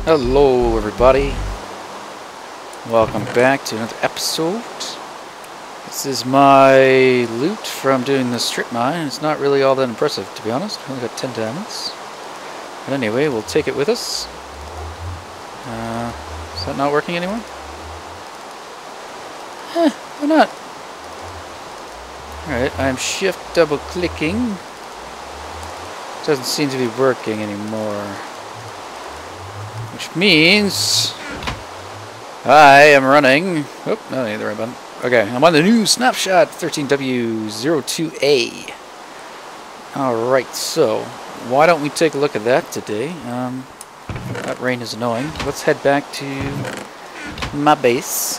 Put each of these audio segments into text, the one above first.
Hello everybody, welcome back to another episode. This is my loot from doing the strip mine. It's not really all that impressive, to be honest. I only got 10 diamonds. But anyway, we'll take it with us. Is that not working anymore? Why not? Alright, I'm shift double clicking. Doesn't seem to be working anymore. Which means I am running. Oh, no, I need the right button. Okay, I'm on the new Snapshot 13W02A. Alright, so why don't we take a look at that today? That rain is annoying. Let's head back to my base.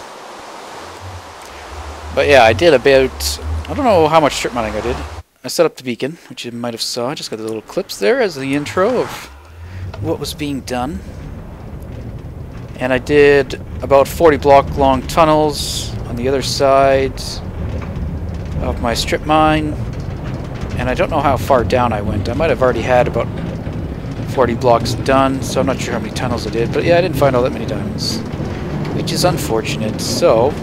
But yeah, I did about, I don't know how much strip mining I did. I set up the beacon, which you might have saw. I just got the little clips there as the intro of what was being done. And I did about 40 block long tunnels on the other side of my strip mine. And I don't know how far down I went. I might have already had about 40 blocks done, so I'm not sure how many tunnels I did. But yeah, I didn't find all that many diamonds, which is unfortunate. So,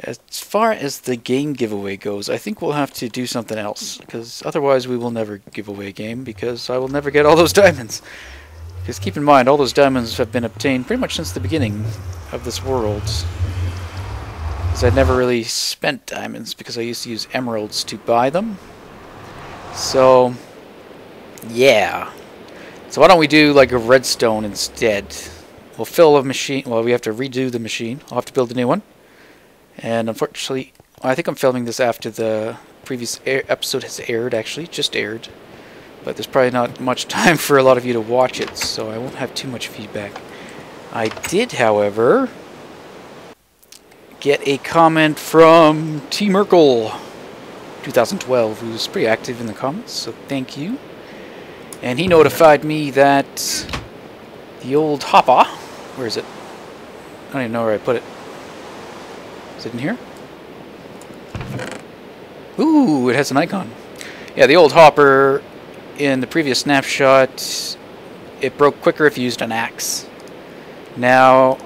as far as the game giveaway goes, I think we'll have to do something else. Because otherwise we will never give away a game, because I will never get all those diamonds. Because keep in mind, all those diamonds have been obtained pretty much since the beginning of this world. Because I'd never really spent diamonds, because I used to use emeralds to buy them. So, yeah. So why don't we do like a redstone instead? We'll fill a machine. Well, we have to redo the machine. I'll have to build a new one. And unfortunately, I think I'm filming this after the previous episode has aired, actually. Just aired. But there's probably not much time for a lot of you to watch it, so I won't have too much feedback. I did, however, get a comment from T. Merkel 2012, who's pretty active in the comments, so thank you. And he notified me that the old hopper, where is it? I don't even know where I put it. Is it in here? Ooh, it has an icon. Yeah, the old hopper in the previous snapshot, it broke quicker if you used an axe. Now,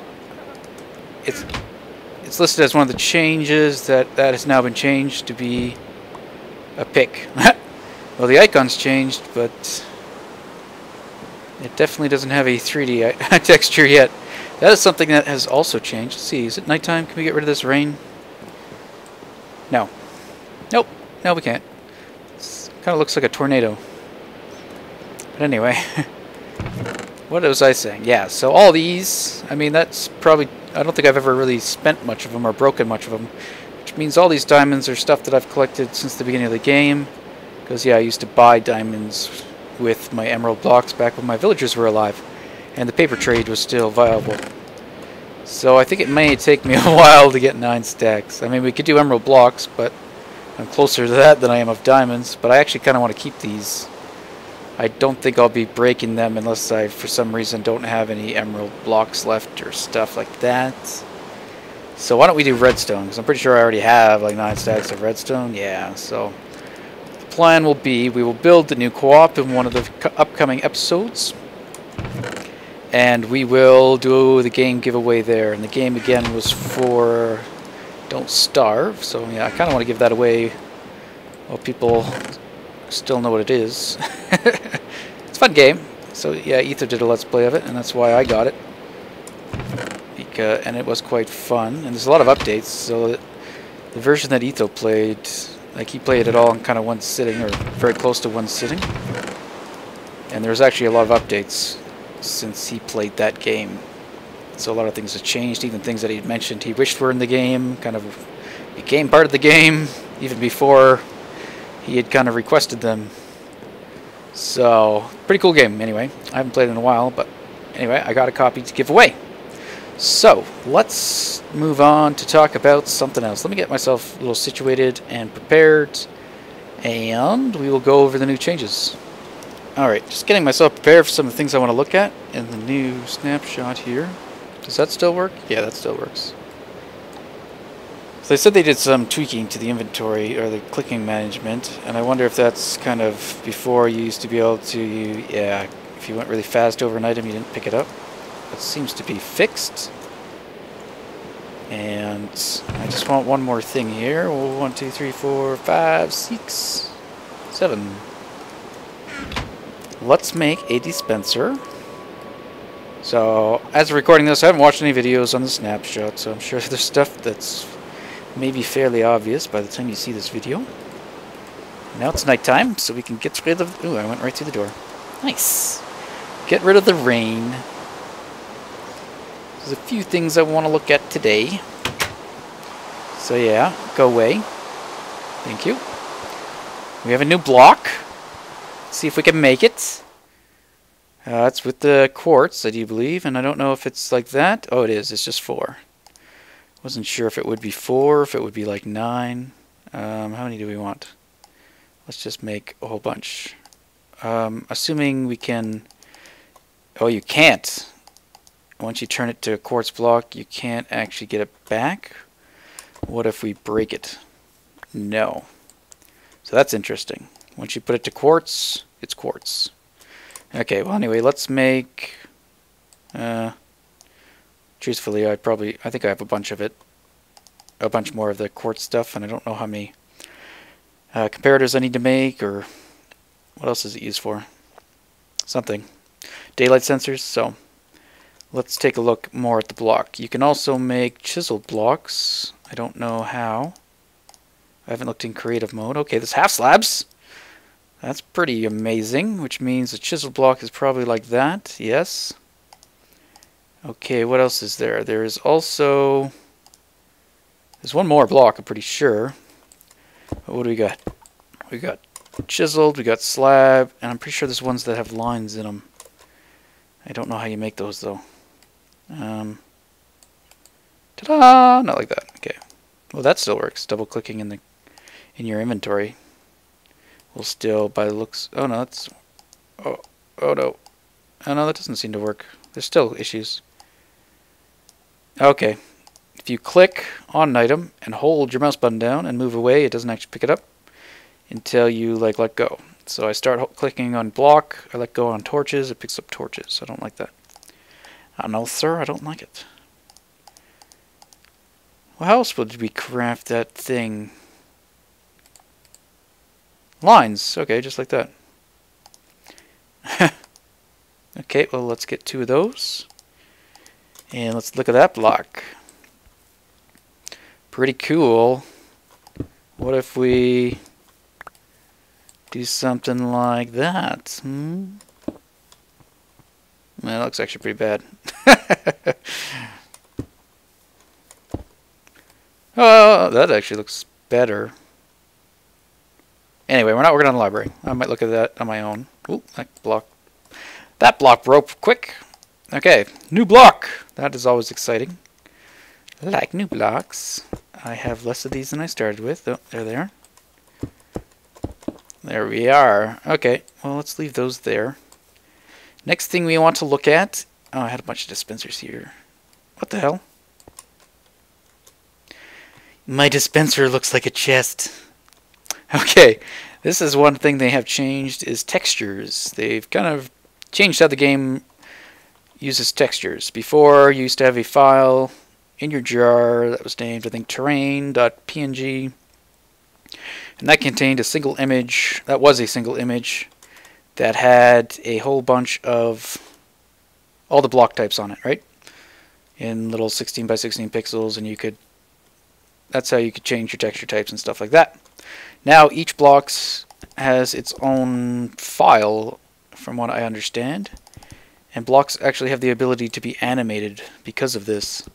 it's listed as one of the changes that has now been changed to be a pick. Well, the icon's changed, but it definitely doesn't have a 3D texture yet. That is something that has also changed. Let's see, is it nighttime? Can we get rid of this rain? No. Nope. No, we can't. It kind of looks like a tornado. But anyway, what was I saying? Yeah, so all these, I mean, that's probably, I don't think I've ever really spent much of them or broken much of them. Which means all these diamonds are stuff that I've collected since the beginning of the game. Because, yeah, I used to buy diamonds with my emerald blocks back when my villagers were alive. And the paper trade was still viable. So I think it may take me a while to get 9 stacks. I mean, we could do emerald blocks, but I'm closer to that than I am of diamonds. But I actually kind of want to keep these. I don't think I'll be breaking them unless I, for some reason, don't have any emerald blocks left or stuff like that. So why don't we do redstone? Because I'm pretty sure I already have like 9 stacks of redstone. Yeah, so the plan will be we will build the new co-op in one of the upcoming episodes. And we will do the game giveaway there. And the game, again, was for Don't Starve. So, yeah, I kind of want to give that away while people still know what it is. It's a fun game. So, yeah, Ether did a Let's Play of it, and that's why I got it. And it was quite fun. And there's a lot of updates. So, the version that Etho played, like, he played it all in kind of one sitting, or very close to one sitting. And there's actually a lot of updates since he played that game. So a lot of things have changed, even things that he mentioned he wished were in the game kind of became part of the game even before he had kind of requested them. So pretty cool game anyway. I haven't played it in a while, but anyway, I got a copy to give away. So let's move on to talk about something else. Let me get myself a little situated and prepared, and we will go over the new changes. Alright, just getting myself prepared for some of the things I want to look at in the new snapshot here. Does that still work? Yeah, that still works. So they said they did some tweaking to the inventory or the clicking management, and I wonder if that's kind of before you used to be able to, yeah, if you went really fast over an item, you didn't pick it up. It seems to be fixed. And I just want one more thing here. 1, 2, 3, 4, 5, 6, 7. Let's make a dispenser. So, as of recording this, I haven't watched any videos on the Snapshot, so I'm sure there's stuff that's maybe fairly obvious by the time you see this video. Now it's nighttime, so we can get rid of... Ooh, I went right through the door. Nice. Get rid of the rain. There's a few things I want to look at today. So yeah, go away. Thank you. We have a new block. Let's see if we can make it. It's with the quartz, I do believe, and I don't know if it's like that. Oh, it is. It's just 4. Wasn't sure if it would be 4, if it would be like 9. How many do we want? Let's just make a whole bunch. Assuming we can... Oh, you can't. Once you turn it to a quartz block, you can't actually get it back. What if we break it? No. So that's interesting. Once you put it to quartz, it's quartz. Okay, well anyway, let's make... truthfully, I think I have a bunch of it. A bunch more of the quartz stuff, and I don't know how many comparators I need to make, or... What else is it used for? Something. Daylight sensors, so... Let's take a look more at the block. You can also make chiseled blocks. I don't know how. I haven't looked in creative mode. Okay, there's half slabs. That's pretty amazing, which means a chiseled block is probably like that. Yes. Okay, what else is there? There is also... There's one more block, I'm pretty sure. But what do we got? We got chiseled, we got slab, and I'm pretty sure there's ones that have lines in them. I don't know how you make those, though. Ta-da! Not like that. Okay. Well, that still works. Double-clicking in your inventory will still, by the looks... Oh, no, that's... Oh no. Oh, no, that doesn't seem to work. There's still issues. Okay. If you click on an item and hold your mouse button down and move away, it doesn't actually pick it up until you, like, let go. So I start clicking on block, I let go on torches, it picks up torches. I don't like that. No, sir, I don't like it. Well, how else would we craft that thing? Lines. Okay, just like that. Okay, well, let's get 2 of those. And let's look at that block. Pretty cool. What if we do something like that? Well, that looks actually pretty bad. Oh, that actually looks better. Anyway, we're not working on the library. I might look at that on my own. Ooh, that block broke quick. Okay, new block. That is always exciting. I like new blocks. I have less of these than I started with. Oh, they're there. There we are. Okay, well, let's leave those there. Next thing we want to look at... Oh, I had a bunch of dispensers here. What the hell? My dispenser looks like a chest. Okay, this is one thing they have changed is textures. They've kind of changed how the game uses textures. Before, you used to have a file in your jar that was named, I think, terrain.png. And that contained a single image. That was a single image that had a whole bunch of all the block types on it, right? In little 16 by 16 pixels, and you could... That's how you could change your texture types and stuff like that. Now each block has its own file, from what I understand, and blocks actually have the ability to be animated because of this.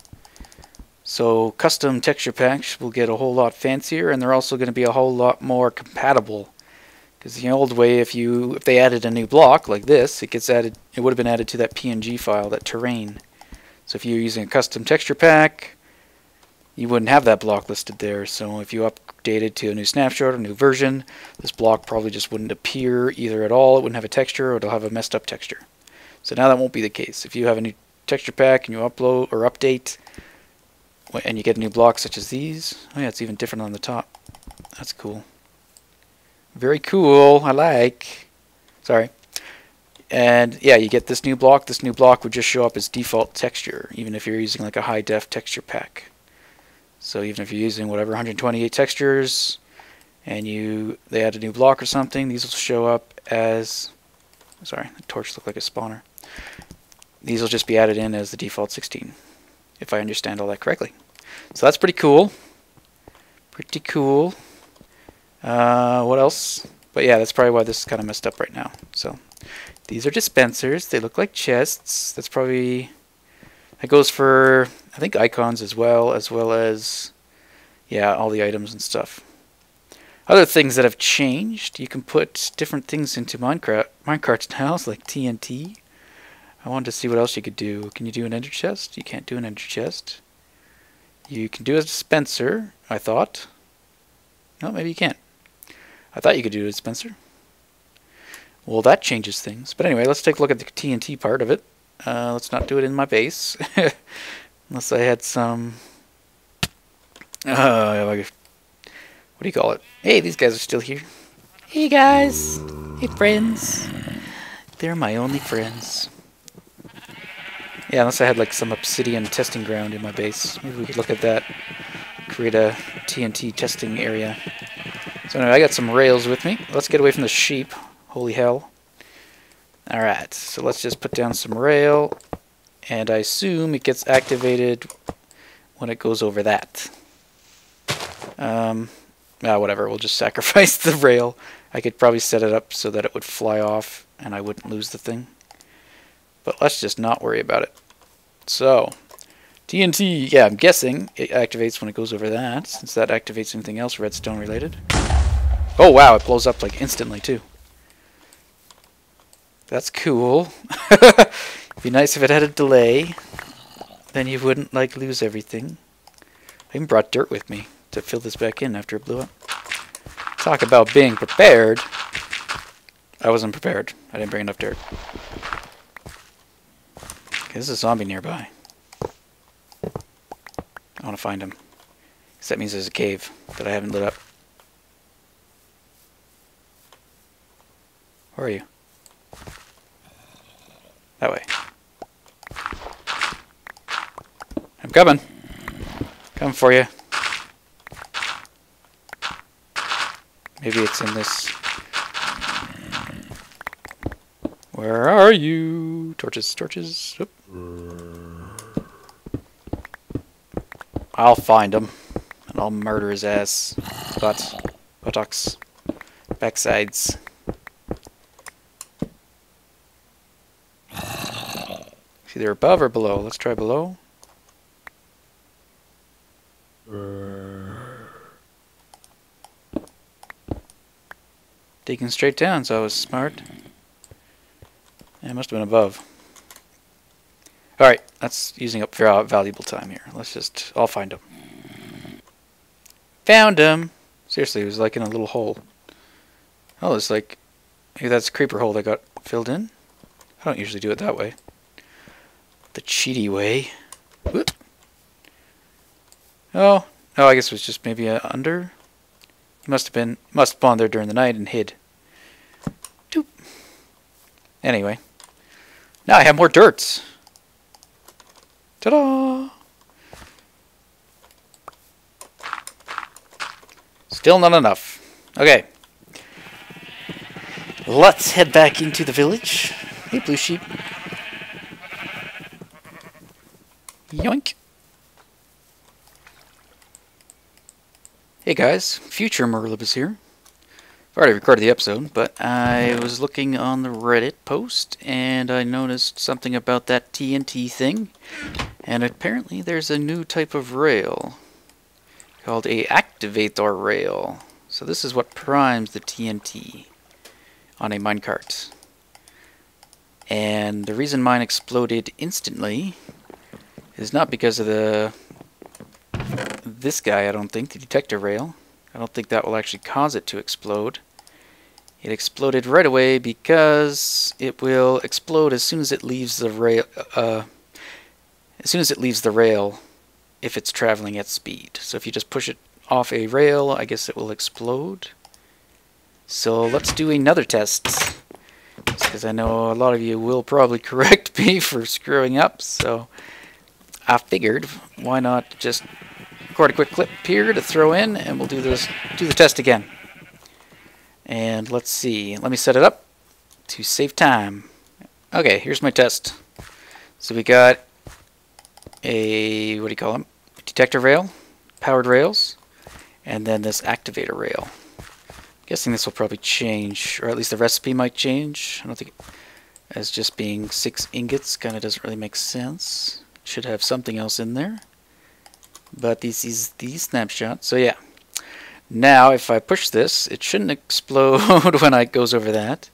So custom texture packs will get a whole lot fancier, and they're also going to be a whole lot more compatible. Because the old way, if they added a new block like this, it would have been added to that PNG file, that terrain. So if you're using a custom texture pack, you wouldn't have that block listed there. So if you updated to a new snapshot or a new version, this block probably just wouldn't appear either at all. It wouldn't have a texture, or it'll have a messed up texture. So now that won't be the case. If you have a new texture pack and you upload or update, and you get a new block such as these, oh yeah, it's even different on the top. That's cool. Very cool. I like. Sorry. And yeah, you get this new block. This new block would just show up as default texture, even if you're using like a high def texture pack. So even if you're using whatever 128 textures, and they add a new block or something, these will show up as, sorry, the torch looked like a spawner. These will just be added in as the default 16, if I understand all that correctly. So that's pretty cool. Pretty cool. What else? But yeah, that's probably why this is kind of messed up right now. So these are dispensers. They look like chests. That's probably, that goes for, I think, icons as well as, yeah, all the items and stuff. Other things that have changed, you can put different things into minecarts now, like TNT. I wanted to see what else you could do. Can you do an ender chest? You can't do an ender chest. You can do a dispenser, I thought. No, maybe you can't. I thought you could do a dispenser. Well, that changes things. But anyway, let's take a look at the TNT part of it. Let's not do it in my base. Unless I had some... what do you call it? Hey, these guys are still here. Hey, guys. Hey, friends. They're my only friends. Yeah, unless I had like some obsidian testing ground in my base. Maybe we could look at that. Create a TNT testing area. So anyway, I got some rails with me. Let's get away from the sheep. Holy hell. Alright, so let's just put down some rail. And I assume it gets activated when it goes over that. Whatever, we'll just sacrifice the rail. I could probably set it up so that it would fly off and I wouldn't lose the thing. But let's just not worry about it. So, TNT, yeah, I'm guessing it activates when it goes over that, since that activates anything else redstone related. Oh wow, it blows up like instantly too. That's cool. It'd be nice if it had a delay. Then you wouldn't like lose everything. I even brought dirt with me to fill this back in after it blew up. Talk about being prepared. I wasn't prepared. I didn't bring enough dirt. Okay, there's a zombie nearby. I want to find him. Because that means there's a cave that I haven't lit up. Where are you? That way. I'm coming. Coming for you. Maybe it's in this. Where are you? Torches, torches. Oop. I'll find him. And I'll murder his ass. Buttocks. Backsides. It's either above or below. Let's try below. Digging straight down, so I was smart. Yeah, it must have been above. Alright, that's using up valuable time here. I'll find him. Found him! Seriously, he was like in a little hole. Oh, it's like, maybe that's a creeper hole that got filled in? I don't usually do it that way. The cheaty way. Whoop. Oh, I guess it was just maybe under. He must spawn there during the night and hid. Doop. Anyway. Now I have more dirt. Ta-da! Still not enough. Okay. Let's head back into the village. Hey, blue sheep. Yoink. Hey guys, future Morilibus here. I've already recorded the episode, but I was looking on the Reddit post and I noticed something about that TNT thing. And apparently there's a new type of rail called a activator rail. So this is what primes the TNT on a minecart. And the reason mine exploded instantly is not because of this guy, I don't think, the detector rail. I don't think that will actually cause it to explode. It exploded right away because it will explode as soon as it leaves the rail. If it's traveling at speed. So if you just push it off a rail, I guess it will explode. So let's do another test. because I know a lot of you will probably correct me for screwing up, so I figured why not just record a quick clip here to throw in, and we'll do the test again. And let's see, let me set it up to save time. Okay, here's my test. So we got a, what do you call them? A detector rail, powered rails, and then this activator rail. I'm guessing this will probably change, or at least the recipe might change. I don't think, as just being 6 ingots kind of doesn't really make sense. Should have something else in there. But this is the snapshot. So yeah. Now if I push this, it shouldn't explode when it goes over that.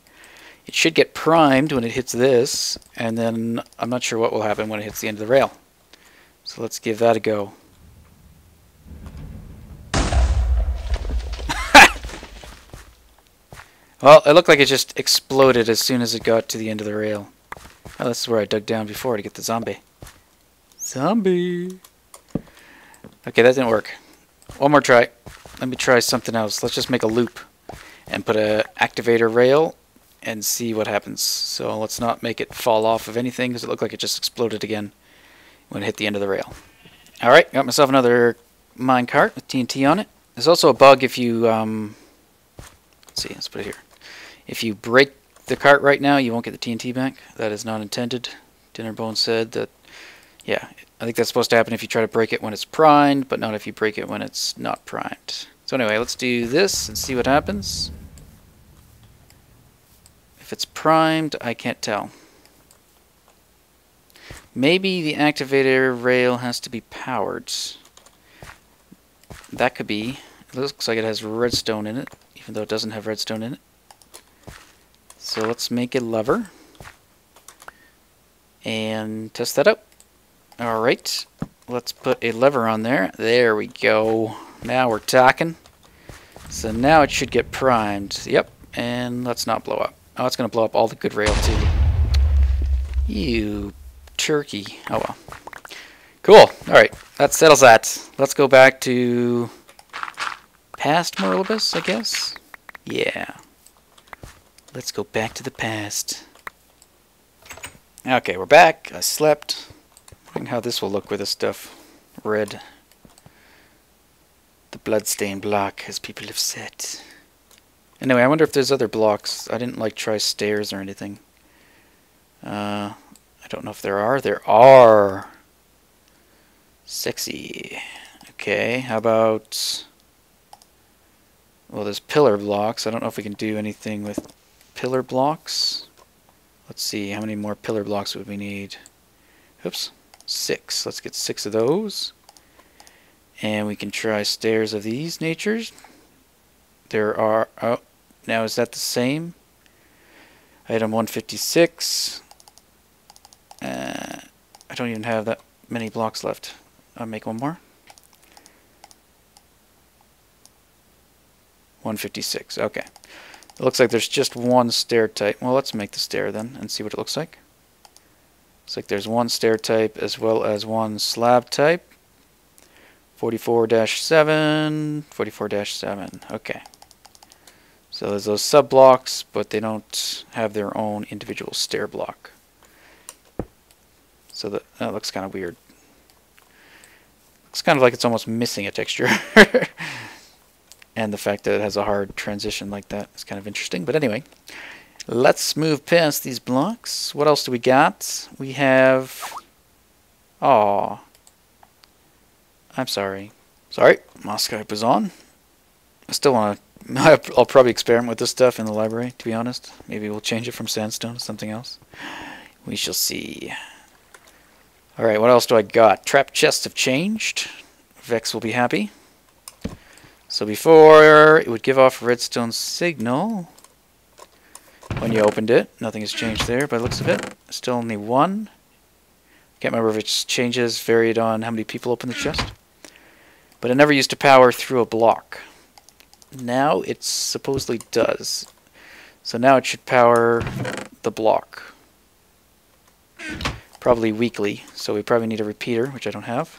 It should get primed when it hits this, and then I'm not sure what will happen when it hits the end of the rail. So let's give that a go. Well, it looked like it just exploded as soon as it got to the end of the rail. Oh, this is where I dug down before to get the zombie. Zombie! Okay, that didn't work. One more try. Let me try something else. Let's just make a loop and put a activator rail and see what happens. So let's not make it fall off of anything because it looked like it just exploded again when it hit the end of the rail. Alright, got myself another minecart with TNT on it. There's also a bug if you, let's see, let's put it here. If you break the cart right now, you won't get the TNT back. That is not intended. Dinnerbone said that, yeah, I think that's supposed to happen if you try to break it when it's primed, but not if you break it when it's not primed. So anyway, let's do this and see what happens. If it's primed, I can't tell. Maybe the activator rail has to be powered. That could be. It looks like it has redstone in it, even though it doesn't have redstone in it. So let's make a lever and test that out. Alright, let's put a lever on there. There we go. Now we're talking. So now it should get primed. Yep, and let's not blow up. Oh, it's going to blow up all the good rail too. You turkey. Oh well. Cool. Alright, that settles that. Let's go back to past Morilibus, I guess. Yeah. Let's go back to the past. Okay, we're back. I slept. Wondering how this will look with this stuff. Red. The bloodstained block, as people have said. Anyway, I wonder if there's other blocks. I didn't like try stairs or anything. I don't know if there are. There are. Sexy. Okay, how about... Well, there's pillar blocks. I don't know if we can do anything with pillar blocks. Let's see, how many more pillar blocks would we need? Oops, 6. Let's get 6 of those. And we can try stairs of these natures. There are... Oh, now is that the same? Item 156. I don't even have that many blocks left. I'll make one more. 156, okay. It looks like there's just one stair type. Well, let's make the stair then and see what it looks like. Looks like there's one stair type as well as one slab type. 44-7, 44-7, okay. So there's those sub blocks, but they don't have their own individual stair block. So that looks kind of weird. Looks kind of like it's almost missing a texture. And the fact that it has a hard transition like that is kind of interesting. But anyway, let's move past these blocks. What else do we got? We have... Aw. I'm sorry. Sorry, my Skype was on. I still want to... I'll probably experiment with this stuff in the library, to be honest. Maybe we'll change it from sandstone to something else. We shall see. Alright, what else do I got? Trap chests have changed. Vex will be happy. So before, it would give off a redstone signal when you opened it. Nothing has changed there by the looks of it. Still only one. Can't remember if it changes, varied on how many people open the chest. But it never used to power through a block. Now it supposedly does. So now it should power the block. Probably weekly, so we probably need a repeater, which I don't have.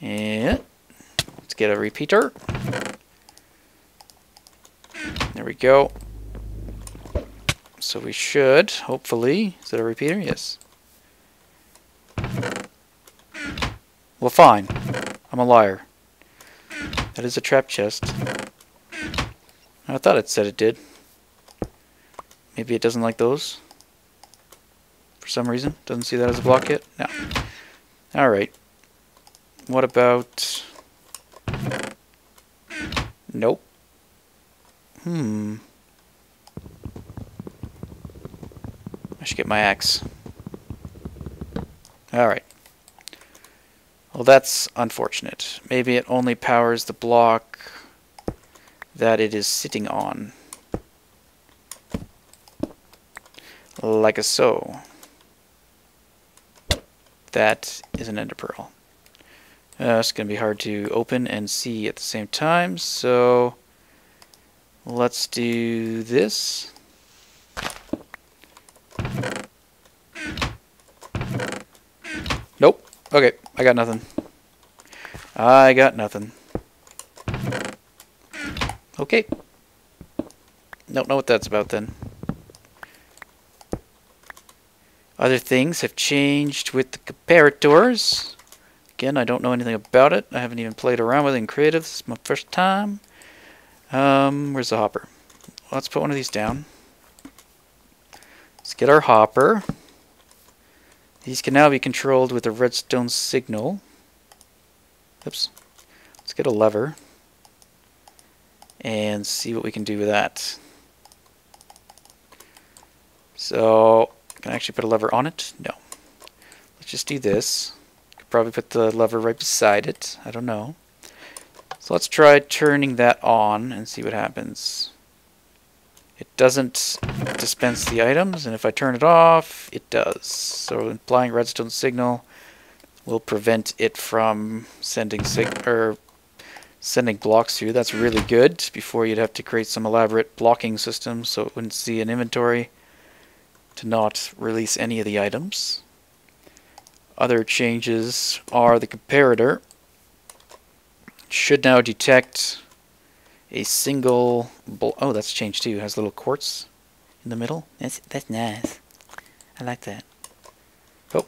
And... let's get a repeater. There we go. So we should, hopefully... Is that a repeater? Yes. Well, fine. I'm a liar. That is a trap chest. I thought it said it did. Maybe it doesn't like those. For some reason. Doesn't see that as a block yet? No. Alright. What about... Nope. I should get my axe. Alright. Well, that's unfortunate. Maybe it only powers the block that it is sitting on. Like a so. That is an ender pearl. It's going to be hard to open and see at the same time, so let's do this. Nope. Okay, I got nothing. I got nothing. Okay. Don't know what that's about then. Other things have changed with the comparators. Again, I don't know anything about it. I haven't even played around with it in creative. This is my first time. Where's the hopper? Let's put one of these down. Let's get our hopper. These can now be controlled with a redstone signal. Oops. Let's get a lever and see what we can do with that. So, can I actually put a lever on it? No. Let's just do this. Could probably put the lever right beside it. I don't know. So let's try turning that on and see what happens. It doesn't dispense the items, and if I turn it off, it does. So applying redstone signal will prevent it from sending blocks through. That's really good. Before you'd have to create some elaborate blocking system so it wouldn't see an inventory to not release any of the items. Other changes are the comparator should now detect a single oh, that's changed too. It has little quartz in the middle. That's nice. I like that. Oh.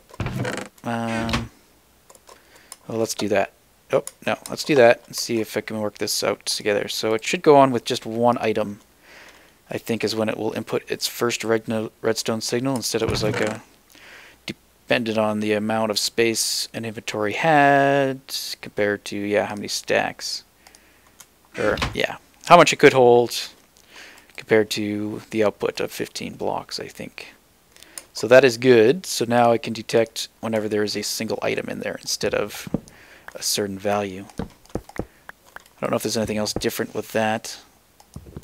Well, let's do that. Oh, no. Let's do that and see if I can work this out together. So it should go on with just one item, I think, is when it will input its first redstone signal. Instead it was like a depended on the amount of space an inventory had compared to, yeah, how many stacks. Or, yeah, how much it could hold compared to the output of 15 blocks, I think. So that is good. So now I can detect whenever there is a single item in there instead of a certain value. I don't know if there's anything else different with that,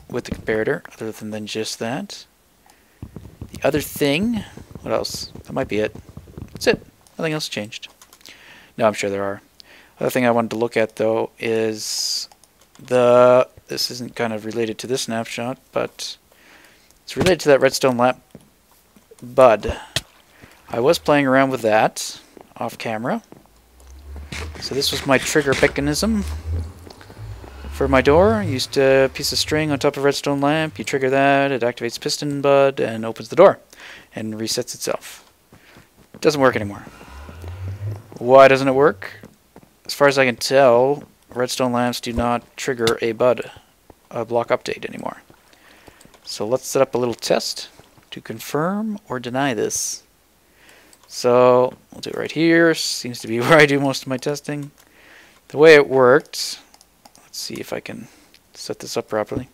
with the comparator, other than just that. The other thing, what else? That might be it. That's it. Nothing else changed. No, I'm sure there are. Other thing I wanted to look at, though, is this isn't kind of related to this snapshot, but it's related to that redstone lamp bud. I was playing around with that off camera. So this was my trigger mechanism for my door. I used a piece of string on top of a redstone lamp. You trigger that, it activates piston bud and opens the door and resets itself. It doesn't work anymore. Why doesn't it work? As far as I can tell, redstone lamps do not trigger a block update anymore. So let's set up a little test to confirm or deny this. So we'll do it right here. Seems to be where I do most of my testing. The way it worked, let's see if I can set this up properly.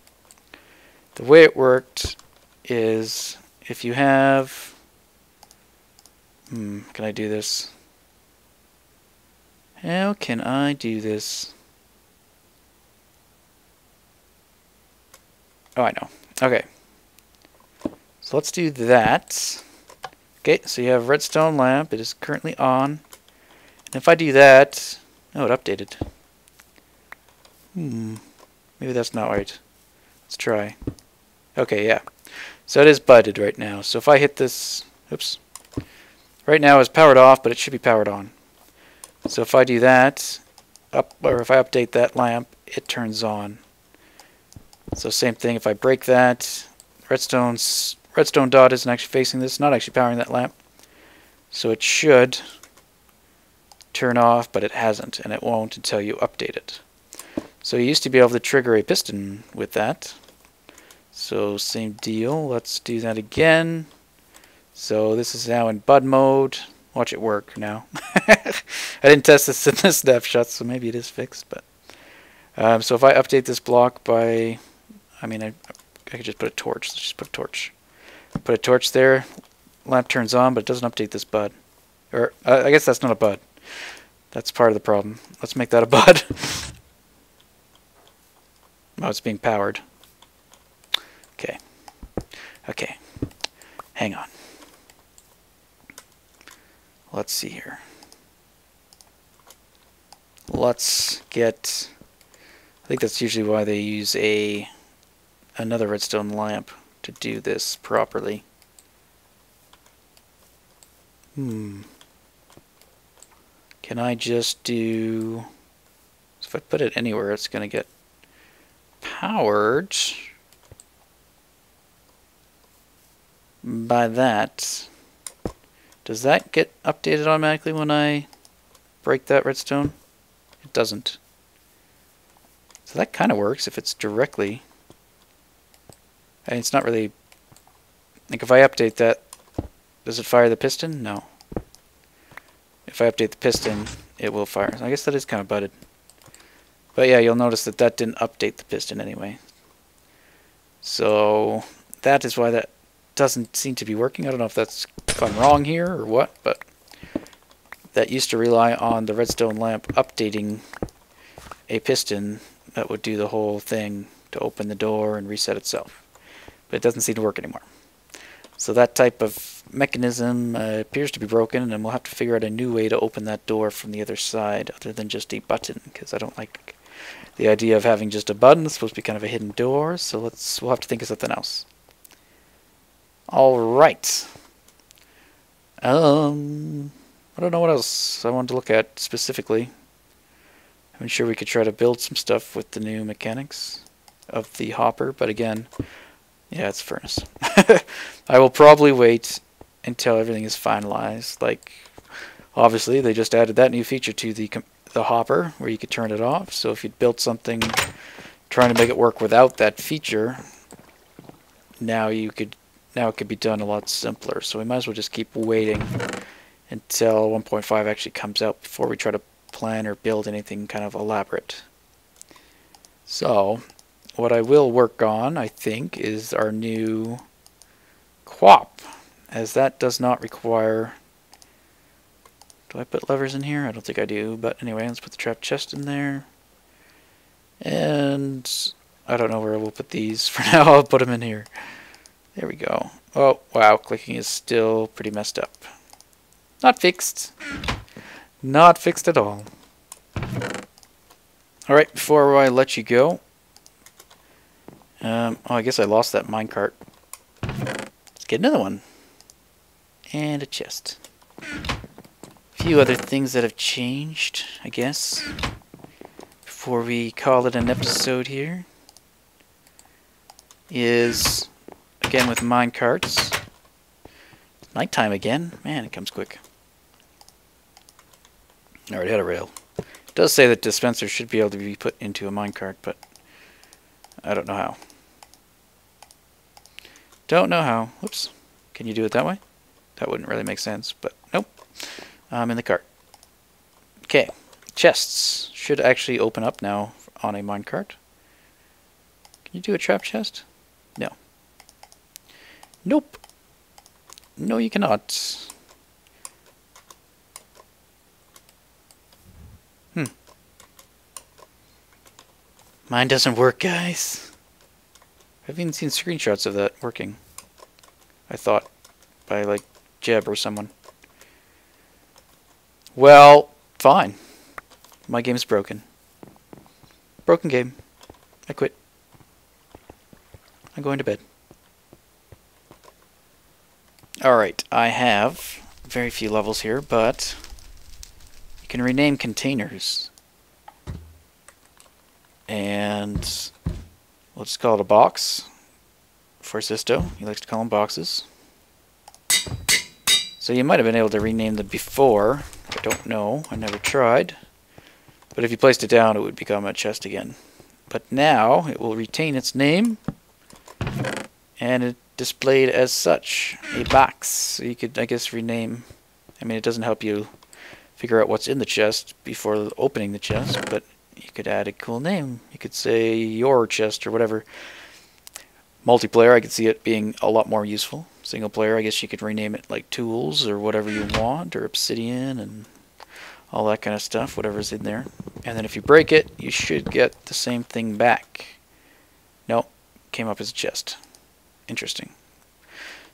The way it worked is if you have, can I do this? How can I do this? Oh, I know. Okay. So let's do that. Okay, so you have redstone lamp. It is currently on. And if I do that... Oh, it updated. Maybe that's not right. Let's try. Okay, yeah. So it is budded right now. So if I hit this... Oops. Right now it's powered off, but it should be powered on. So if I do that, or if I update that lamp, it turns on. So same thing, if I break that, redstone redstone dot isn't actually facing this, not actually powering that lamp. So it should turn off, but it hasn't, and it won't until you update it. So you used to be able to trigger a piston with that. So same deal, let's do that again. So this is now in bud mode. Watch it work now. I didn't test this in the snapshot, so maybe it is fixed. But so if I update this block by, I could just put a torch. Let's just put a torch. Put a torch there. Lamp turns on, but it doesn't update this bud. Or I guess that's not a bud. That's part of the problem. Let's make that a bud. Oh, it's being powered. Okay. Okay. Hang on. Let's see here. Let's get... I think that's usually why they use another redstone lamp to do this properly. Can I just do... So if I put it anywhere, it's going to get powered by that. Does that get updated automatically when I break that redstone? It doesn't. So that kind of works if it's directly. It's not really... Like if I update that, does it fire the piston? No. If I update the piston, it will fire. I guess that is kind of budded. But yeah, you'll notice that that didn't update the piston anyway. So that is why that doesn't seem to be working. I don't know if I'm wrong here or what, but that used to rely on the redstone lamp updating a piston that would do the whole thing to open the door and reset itself. But it doesn't seem to work anymore. So that type of mechanism appears to be broken, and we'll have to figure out a new way to open that door from the other side other than just a button, because I don't like the idea of having just a button. It's supposed to be kind of a hidden door, so we'll have to think of something else. Alright. I don't know what else I wanted to look at specifically. I'm sure we could try to build some stuff with the new mechanics of the hopper, but again, yeah, it's furnace. I will probably wait until everything is finalized. Like, obviously, they just added that new feature to the hopper where you could turn it off. So if you'd built something trying to make it work without that feature, now it could be done a lot simpler. So we might as well just keep waiting until 1.5 actually comes out before we try to plan or build anything kind of elaborate. So what I will work on, I think, is our new QWOP, as that does not require... Do I put levers in here? I don't think I do, but anyway, let's put the trap chest in there. And I don't know where we'll put these for now. I'll put them in here. There we go. Oh, wow, clicking is still pretty messed up. Not fixed. Not fixed at all. Alright, before I let you go, oh, I guess I lost that minecart. Let's get another one. And a chest. A few other things that have changed, I guess, before we call it an episode here, is, again with minecarts, nighttime again. Man, it comes quick. I already had a rail. It does say that dispensers should be able to be put into a minecart, but I don't know how. Don't know how. Whoops. Can you do it that way? That wouldn't really make sense, but nope. I'm in the cart. Okay. Chests should actually open up now on a minecart. Can you do a trap chest? No. Nope. No, you cannot. Mine doesn't work, guys. I've even seen screenshots of that working. I thought. By, like, Jeb or someone. Well, fine. My game's broken. Broken game. I quit. I'm going to bed. Alright, I have very few levels here, but you can rename containers. And we'll just call it a box. for Sisto. He likes to call them boxes. So you might have been able to rename them before. I don't know. I never tried. But if you placed it down, it would become a chest again. But now it will retain its name, and it displayed as such, a box. So you could, I guess, rename. I mean, it doesn't help you figure out what's in the chest before opening the chest, but you could add a cool name. You could say your chest or whatever. Multiplayer, I could see it being a lot more useful. Single player, I guess you could rename it like tools or whatever you want, or obsidian and all that kind of stuff, whatever's in there. And then if you break it, you should get the same thing back. Nope, came up as a chest. Interesting.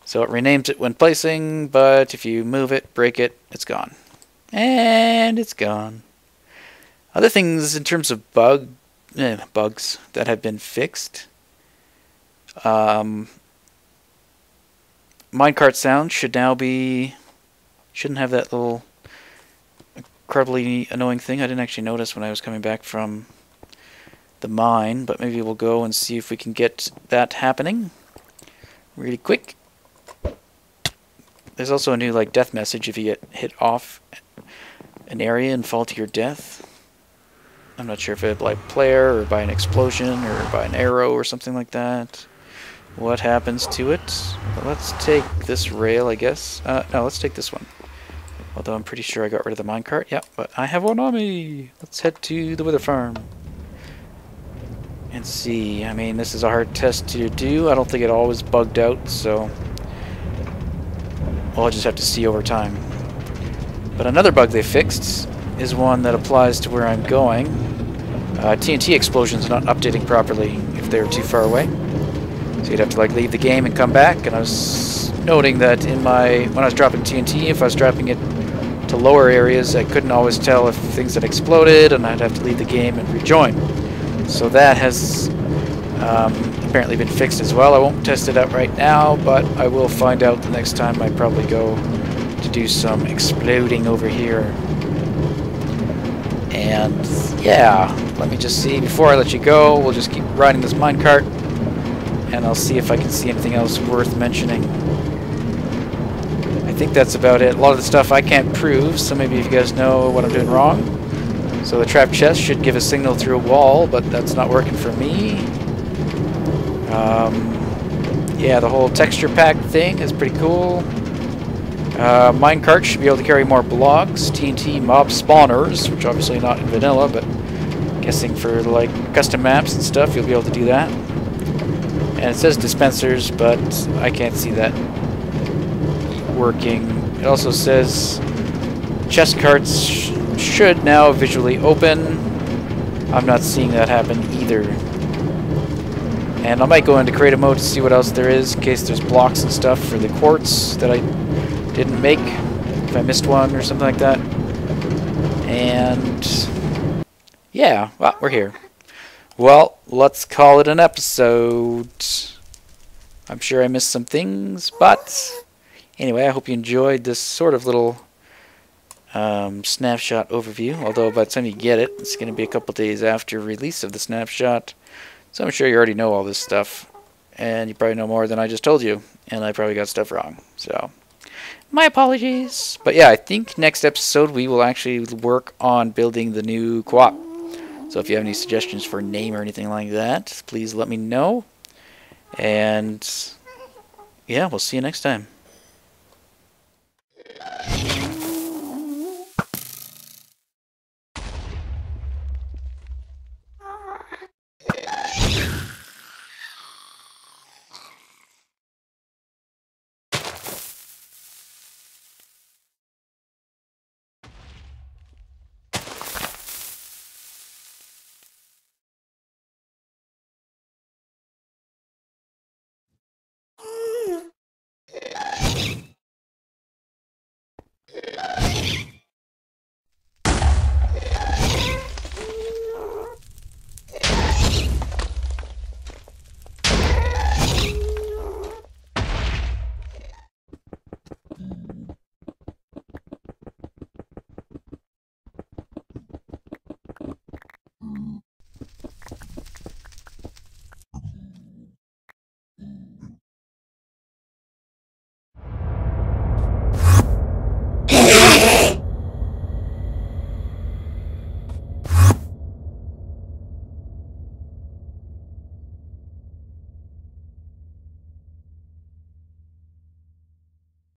So it renames it when placing, but if you move it, break it, it's gone. And it's gone. Other things in terms of bugs that have been fixed. Minecart sound should now be... shouldn't have that little incredibly annoying thing. I didn't actually notice when I was coming back from the mine, but maybe we'll go and see if we can get that happening really quick. There's also a new like death message if you get hit off an area and fall to your death. I'm not sure if it's by player or by an explosion or by an arrow or something like that. What happens to it? But let's take this rail, I guess. No, let's take this one. Although I'm pretty sure I got rid of the minecart. Yeah, but I have one on me. Let's head to the wither farm and see. I mean, this is a hard test to do. I don't think it always bugged out, so I'll just have to see over time. But another bug they fixed is one that applies to where I'm going. TNT explosions not updating properly if they're too far away. So you'd have to like leave the game and come back. And I was noting that in my when I was dropping TNT, if I was dropping it to lower areas, I couldn't always tell if things had exploded, and I'd have to leave the game and rejoin. So that has apparently been fixed as well. I won't test it out right now, but I will find out the next time I probably go to do some exploding over here. And yeah, let me just see, before I let you go, we'll just keep riding this minecart, and I'll see if I can see anything else worth mentioning. I think that's about it. A lot of the stuff I can't prove, so maybe if you guys know what I'm doing wrong. So the trap chest should give a signal through a wall, but that's not working for me. Yeah, the whole texture pack thing is pretty cool. Minecart should be able to carry more blocks. TNT mob spawners, which obviously not in vanilla, but guessing for like custom maps and stuff, you'll be able to do that. And it says dispensers, but I can't see that working. It also says chest carts should now visually open. I'm not seeing that happen either. And I might go into creative mode to see what else there is in case there's blocks and stuff for the quartz that I didn't make, if I missed one or something like that. And yeah, well, we're here. Well, let's call it an episode. I'm sure I missed some things, but anyway, I hope you enjoyed this sort of little snapshot overview. Although by the time you get it, it's going to be a couple days after release of the snapshot. So I'm sure you already know all this stuff, and you probably know more than I just told you, and I probably got stuff wrong. So my apologies. But yeah, I think next episode we will actually work on building the new co-op. So if you have any suggestions for a name or anything like that, please let me know. And yeah, we'll see you next time.